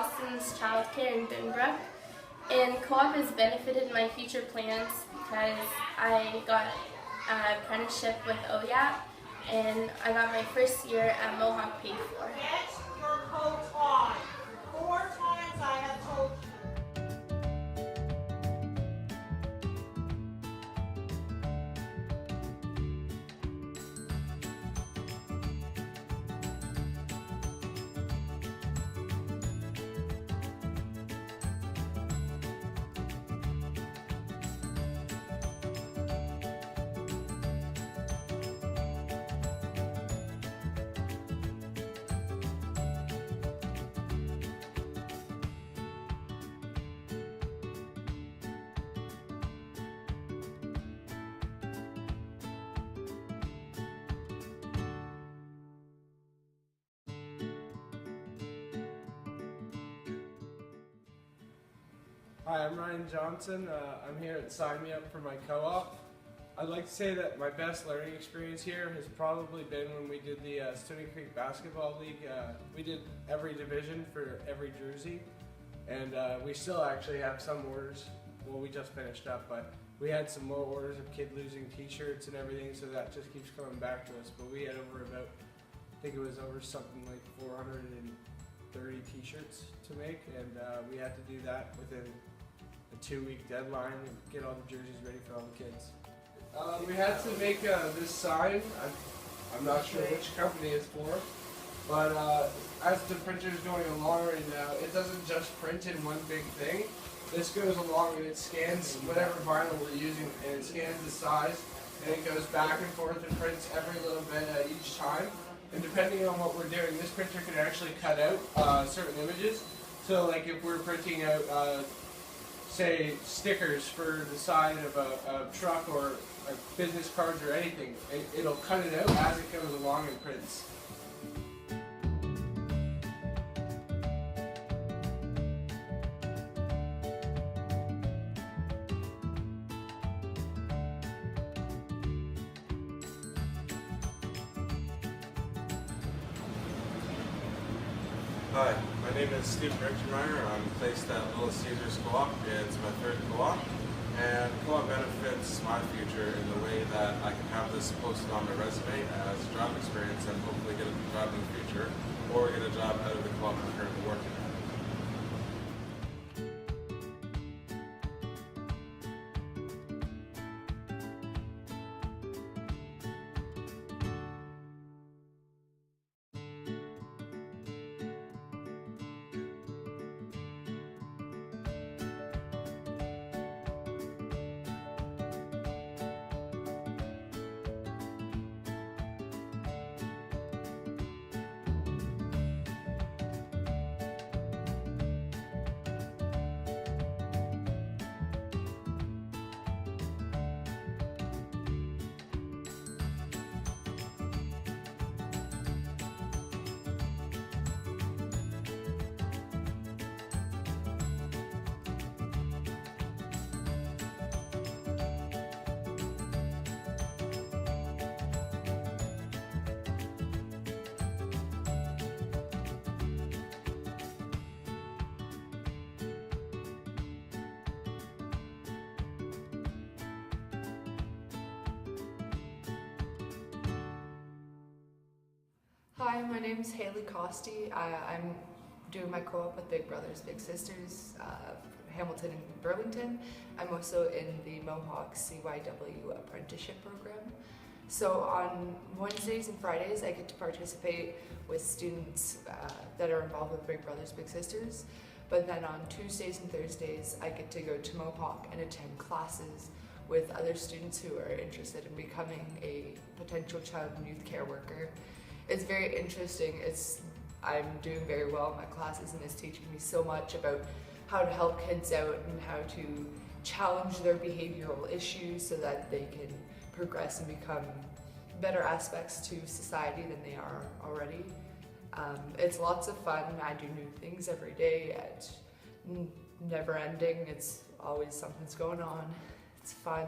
Austin's childcare in Dunbrook, and co-op has benefited my future plans because I got an apprenticeship with OYAP, and I got my first year at Mohawk paid for. Get your coat on. 4 times I have told you. Hi, I'm Ryan Johnson. I'm here at Sign Me Up for my co-op. I'd like to say that my best learning experience here has probably been when we did the Stony Creek Basketball League. We did every division for every jersey, and we still actually have some orders. Well, we just finished up, but we had some more orders of kids losing t-shirts and everything, so that just keeps coming back to us. But we had over about, I think it was over something like 430 t-shirts to make, and we had to do that within a 2-week deadline and get all the jerseys ready for all the kids. We had to make this sign. I'm not sure which company it's for, but as the printer is going along right now, it doesn't just print in one big thing. This goes along and it scans whatever vinyl we're using, and it scans the size, and it goes back and forth and prints every little bit each time. And depending on what we're doing, this printer can actually cut out certain images. So like if we're printing out say stickers for the side of a truck or business cards or anything, it'll cut it out as it goes along and prints. Hi, my name is Steve Richtermeyer. I'm placed at Little Caesars Co-op. It's my 3rd co-op, and co-op benefits my future in the way that I can have this posted on my resume as job experience and hopefully get a job in the future, or get a job out of the co-op I'm currently working at. Hi, my name is Haley Costi. I'm doing my co-op with Big Brothers Big Sisters, Hamilton and Burlington. I'm also in the Mohawk CYW apprenticeship program. So on Wednesdays and Fridays I get to participate with students that are involved with Big Brothers Big Sisters. But then on Tuesdays and Thursdays I get to go to Mohawk and attend classes with other students who are interested in becoming a potential child and youth care worker. It's very interesting. I'm doing very well in my classes, and it's teaching me so much about how to help kids out and how to challenge their behavioral issues so that they can progress and become better aspects to society than they are already. It's lots of fun. I do new things every day. It's never ending. It's always something's going on. It's fun.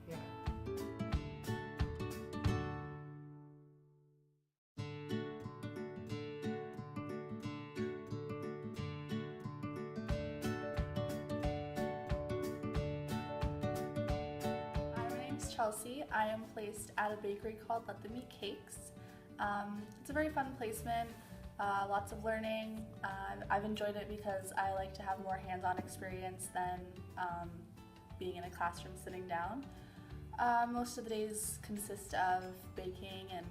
Yeah. is Chelsea. I am placed at a bakery called Let Them Eat Cakes. It's a very fun placement, lots of learning. I've enjoyed it because I like to have more hands-on experience than being in a classroom sitting down. Most of the days consist of baking and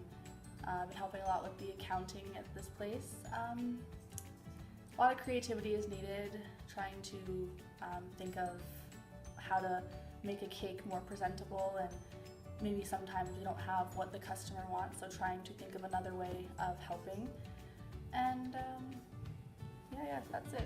helping a lot with the accounting at this place. A lot of creativity is needed, trying to think of how to make a cake more presentable, and maybe sometimes we don't have what the customer wants, so trying to think of another way of helping. And yeah, that's it.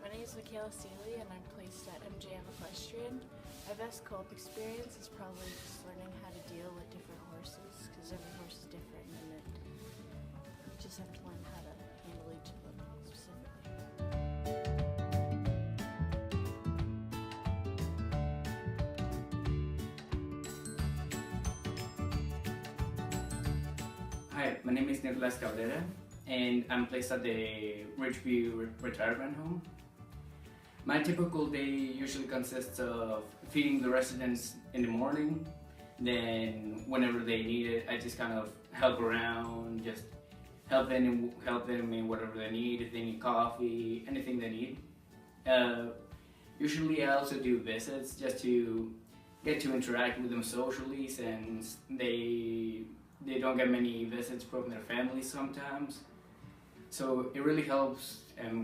My name is Michaela Seeley and I'm placed at MJM Equestrian. My best co-op experience is probably just learning how to deal with different horses, because every horse is different and you just have to learn how to handle each of them specifically. Hi, my name is Nicolas Cabrera and I'm placed at the Ridgeview Retirement Home. My typical day usually consists of feeding the residents in the morning. Then whenever they need it, I just kind of help around, just help them in whatever they need, if they need coffee, anything they need. Usually I also do visits just to get to interact with them socially, since they don't get many visits from their families sometimes. So it really helps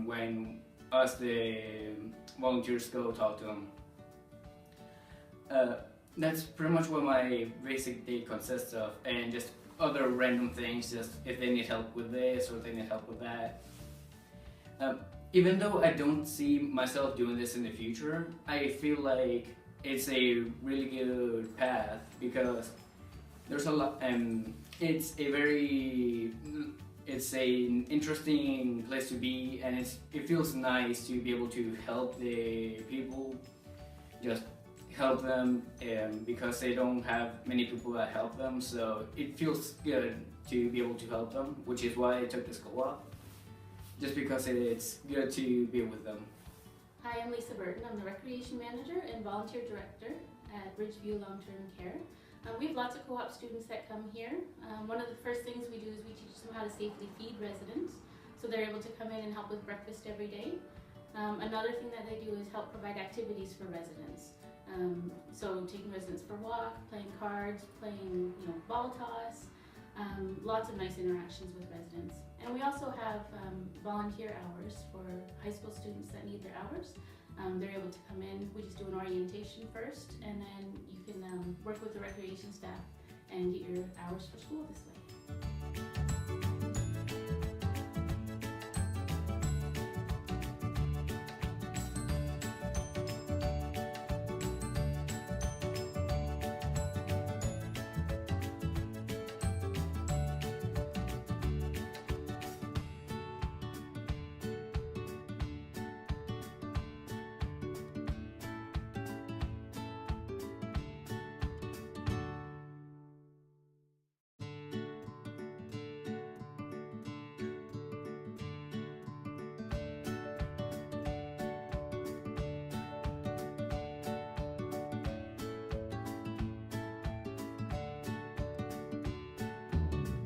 when us, the volunteers, go talk to them. That's pretty much what my basic day consists of, and just other random things, just if they need help with this or if they need help with that. Even though I don't see myself doing this in the future, I feel like it's a really good path, because there's a lot, it's an interesting place to be, and it feels nice to be able to help the people, just help them, because they don't have many people that help them, so it feels good to be able to help them, which is why I took this co-op, just because it's good to be with them. Hi, I'm Lisa Burton. I'm the Recreation Manager and Volunteer Director at Ridgeview Long-Term Care. We have lots of co-op students that come here. One of the first things we do is we teach them how to safely feed residents, so they're able to come in and help with breakfast every day. Another thing that they do is help provide activities for residents. So taking residents for a walk, playing cards, playing ball toss, lots of nice interactions with residents. And we also have volunteer hours for high school students that need their hours. They're able to come in, we just do an orientation first, and then you can work with the recreation staff and get your hours for school this way.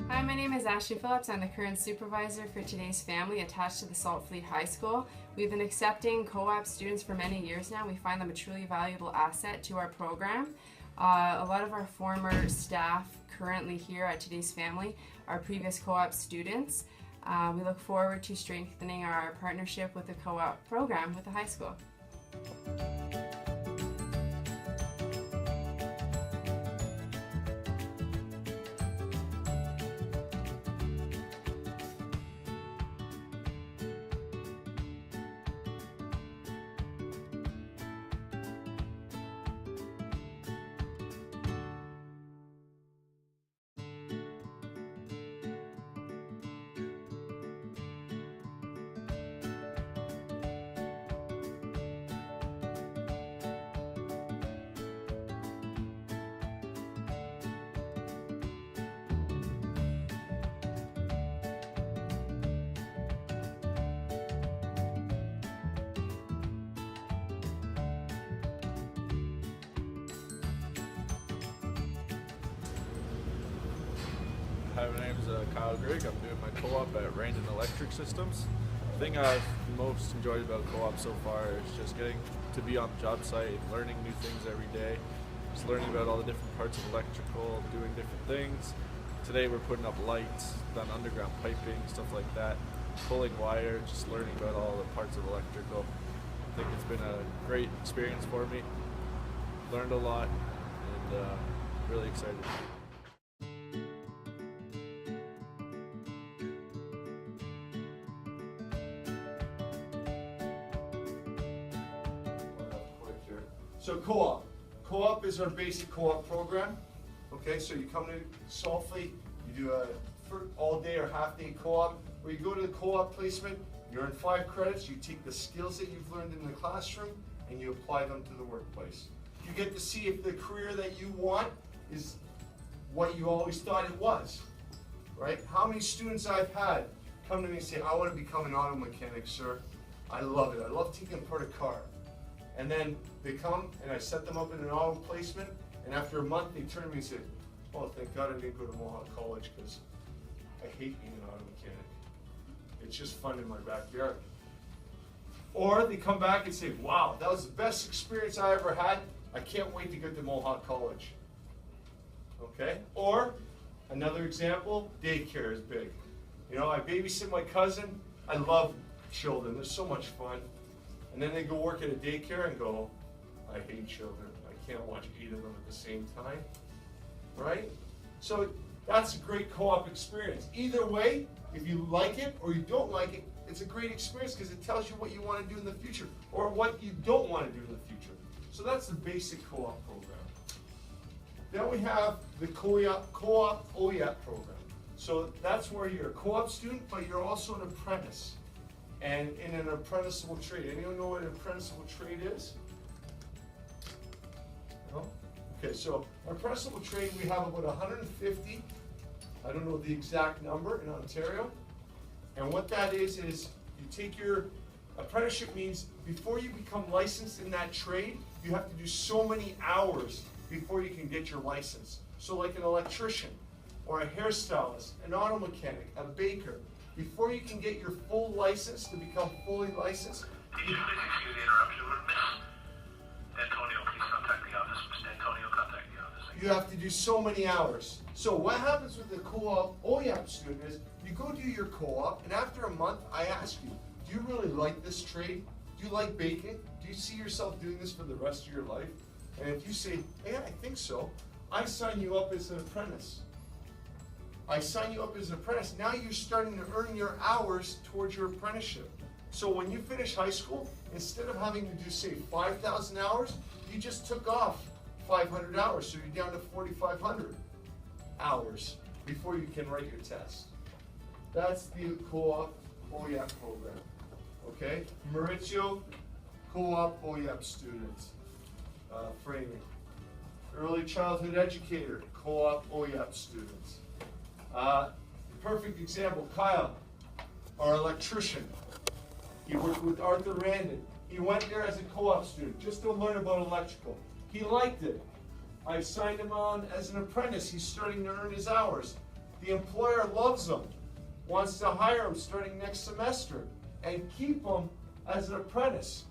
Hi, my name is Ashley Phillips. I'm the current supervisor for Today's Family attached to the Saltfleet High School. We've been accepting co-op students for many years now. We find them a truly valuable asset to our program. A lot of our former staff currently here at Today's Family are previous co-op students. We look forward to strengthening our partnership with the co-op program with the high school. Hi, my name is Kyle Grigg. I'm doing my co-op at Randon Electric Systems. The thing I've most enjoyed about co-op so far is just getting to be on the job site and learning new things every day. Just learning about all the different parts of electrical, doing different things. Today we're putting up lights, done underground piping, stuff like that, pulling wire, just learning about all the parts of electrical. I think it's been a great experience for me. Learned a lot and really excited. So co-op. Co-op is our basic co-op program. Okay, so you come to Saltfleet, you do a all day or half day co-op, where you go to the co-op placement, you earn 5 credits, you take the skills that you've learned in the classroom and you apply them to the workplace. You get to see if the career that you want is what you always thought it was, right? How many students I've had come to me and say, I want to become an auto mechanic, sir. I love it. I love taking apart a car. And then they come and I set them up in an auto placement, and after a month they turn to me and say, oh, thank God I didn't go to Mohawk College because I hate being an auto mechanic. It's just fun in my backyard. Or they come back and say, wow, that was the best experience I ever had. I can't wait to get to Mohawk College. Okay? Or another example, daycare is big. You know, I babysit my cousin. I love children. They're so much fun. And then they go work at a daycare and go, I hate children. I can't watch 8 of them at the same time. Right? So that's a great co-op experience. Either way, if you like it or you don't like it, it's a great experience because it tells you what you want to do in the future or what you don't want to do in the future. So that's the basic co-op program. Then we have the co-op OYAP program. So that's where you're a co-op student, but you're also an apprentice. And in an apprenticeable trade. Anyone know what an apprenticeable trade is? No? Okay, so our apprenticeable trade, we have about 150. I don't know the exact number in Ontario. And what that is you take your apprenticeship means before you become licensed in that trade, you have to do so many hours before you can get your license. So like an electrician or a hairstylist, an auto mechanic, a baker, before you can get your full license to become fully licensed. Excuse the interruption. Miss Antonio, please contact the office. Mr. Antonio, contact the office. You have to do so many hours. So what happens with the co-op OYAP student is you go do your co-op, and after a month, I ask you, do you really like this trade? Do you like baking? Do you see yourself doing this for the rest of your life? And if you say, hey, I think so, I sign you up as an apprentice. I sign you up as an apprentice. Now you're starting to earn your hours towards your apprenticeship. So when you finish high school, instead of having to do, say, 5,000 hours, you just took off 500 hours. So you're down to 4,500 hours before you can write your test. That's the co-op OYAP program. Okay? Maurizio, co-op OYAP students. Framing. Early childhood educator, co-op OYAP students. Perfect example, Kyle, our electrician. He worked with Arthur Randon. He went there as a co-op student just to learn about electrical. He liked it. I signed him on as an apprentice. He's starting to earn his hours. The employer loves him, wants to hire him starting next semester and keep him as an apprentice.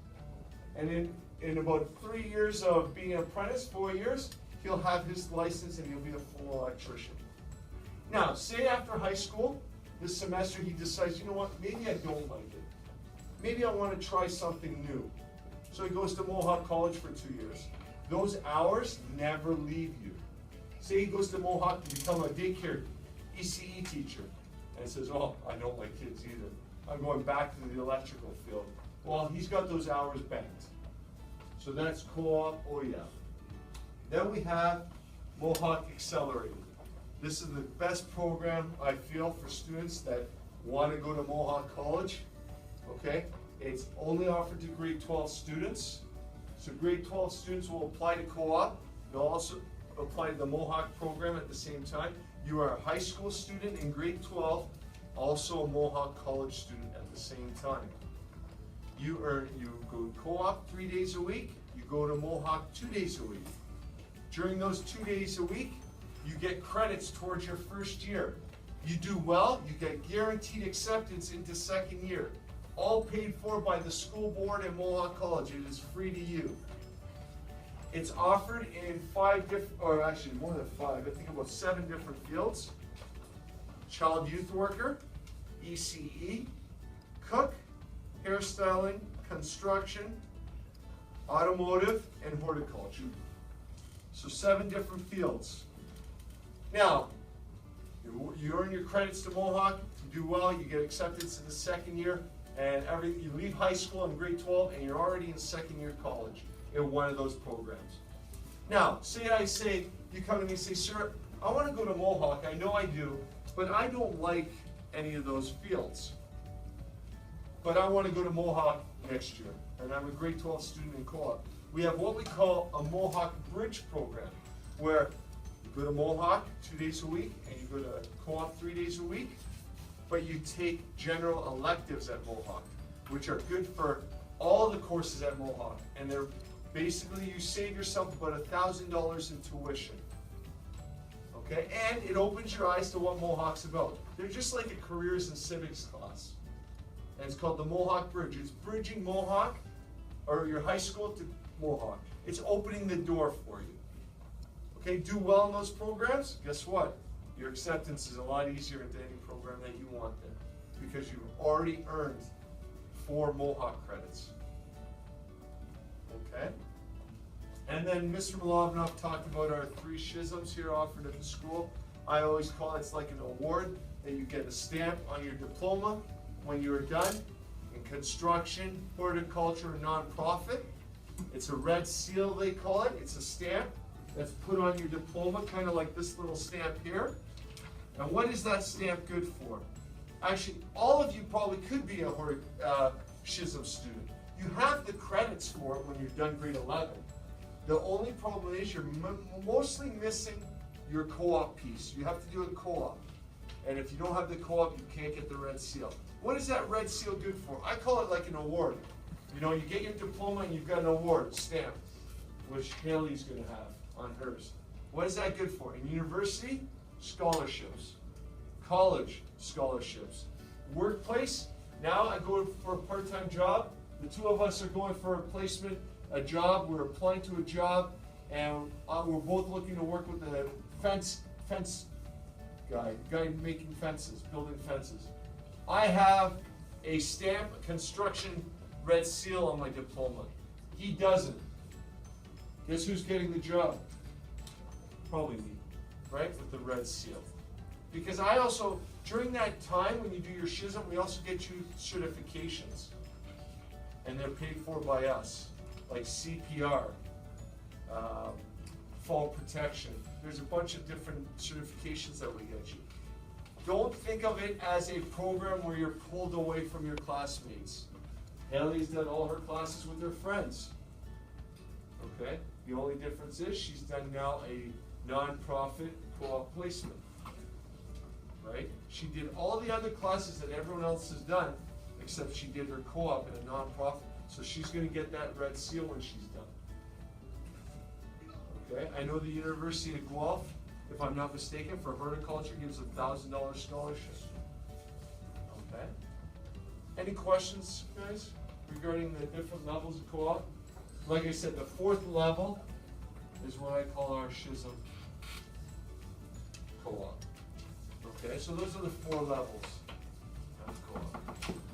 And in about 3 years of being an apprentice, 4 years, he'll have his license and he'll be a full electrician. Now, say after high school, this semester he decides, you know what, maybe I don't like it. Maybe I want to try something new. So he goes to Mohawk College for 2 years. Those hours never leave you. Say he goes to Mohawk to become a daycare ECE teacher and says, oh, I don't like kids either. I'm going back to the electrical field. Well, he's got those hours banked. So that's co-op OYAP. Then we have Mohawk Accelerated. This is the best program, I feel, for students that want to go to Mohawk College. Okay? It's only offered to grade 12 students. So grade 12 students will apply to co-op. They'll also apply to the Mohawk program at the same time. You are a high school student in grade 12, also a Mohawk College student at the same time. You go co-op 3 days a week, you go to Mohawk 2 days a week. During those 2 days a week, you get credits towards your first year. You do well, you get guaranteed acceptance into second year. All paid for by the school board and Mohawk College. It is free to you. It's offered in 5 different, or actually more than 5, I think about 7 different fields. Child youth worker, ECE, cook, hairstyling, construction, automotive, and horticulture. So 7 different fields. Now, you earn your credits to Mohawk, you do well, you get acceptance in the second year, and you leave high school in grade 12 and you're already in second year college in one of those programs. Now, you come to me and say, sir, I want to go to Mohawk, I know I do, but I don't like any of those fields. But I want to go to Mohawk next year, and I'm a grade 12 student in co-op. We have what we call a Mohawk Bridge program, where you go to Mohawk 2 days a week, and you go to co-op 3 days a week, but you take general electives at Mohawk, which are good for all the courses at Mohawk, and they're basically, you save yourself about $1,000 in tuition. Okay, and it opens your eyes to what Mohawk's about. They're just like a careers and civics class. And it's called the Mohawk Bridge. It's bridging Mohawk, or your high school to Mohawk. It's opening the door for you. Okay, do well in those programs, guess what? Your acceptance is a lot easier into any program that you want there, because you've already earned 4 Mohawk credits. Okay? And then Mr. Milovnov talked about our 3 schisms here offered at the school. I always call it's like an award that you get a stamp on your diploma when you're done in construction, horticulture, or nonprofit. It's a red seal, they call it. It's a stamp that's put on your diploma, kind of like this little stamp here. And what is that stamp good for? Actually, all of you probably could be a schism student. You have the credits for it when you're done grade 11. The only problem is you're mostly missing your co-op piece. You have to do a co-op. And if you don't have the co-op, you can't get the red seal. What is that red seal good for? I call it like an award. You know, you get your diploma and you've got an award stamp, which Haley's going to have on hers. What is that good for? In university, scholarships. College, scholarships. Workplace, now I go for a part-time job. The 2 of us are going for a placement, a job. We're applying to a job, and we're both looking to work with the fence guy making fences, building fences. I have a stamp, a construction red seal on my diploma. He doesn't. Guess who's getting the job? Probably me, right? With the red seal. Because I also, during that time when you do your schism, we also get you certifications. And they're paid for by us, like CPR, fall protection. There's a bunch of different certifications that we get you. Don't think of it as a program where you're pulled away from your classmates. Haley's done all her classes with her friends. Okay? The only difference is she's done now a non-profit co-op placement. Right? She did all the other classes that everyone else has done, except she did her co-op in a non-profit. So she's going to get that red seal when she's done. Okay? I know the University of Guelph, if I'm not mistaken, for horticulture gives a $1,000 scholarship. Okay? Any questions, guys, regarding the different levels of co-op? Like I said, the 4th level is what I call our schism co-op. Okay, so those are the 4 levels.